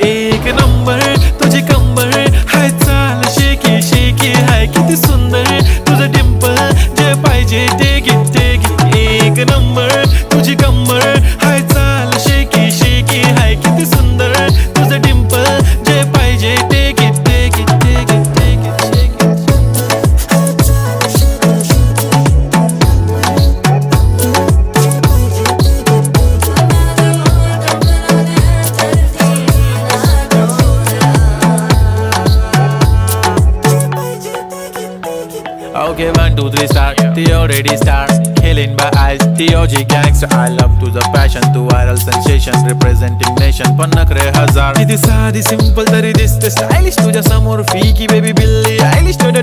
एक नंबर तुझी कंबर हाय चाल शेकी शेकी हाय किती सुंदर तुझं डिंपल जे पाहिजे ते घे एक नंबर तुझी कंबर हाय चाल शेकी शेकी हाय किती सुंदर तुझं डिंपल जे पाहिजे ते घे Okay, 1, 2, 3 start. The already start. Killing by eyes. The OG gangster. I love to the passion, to viral sensation, representing nation. पन्नाकरे हजार. किती साधी simple तरी दिसते stylish तुझ्या समोर फीकी baby बिल्ली. Stylish तुझ्या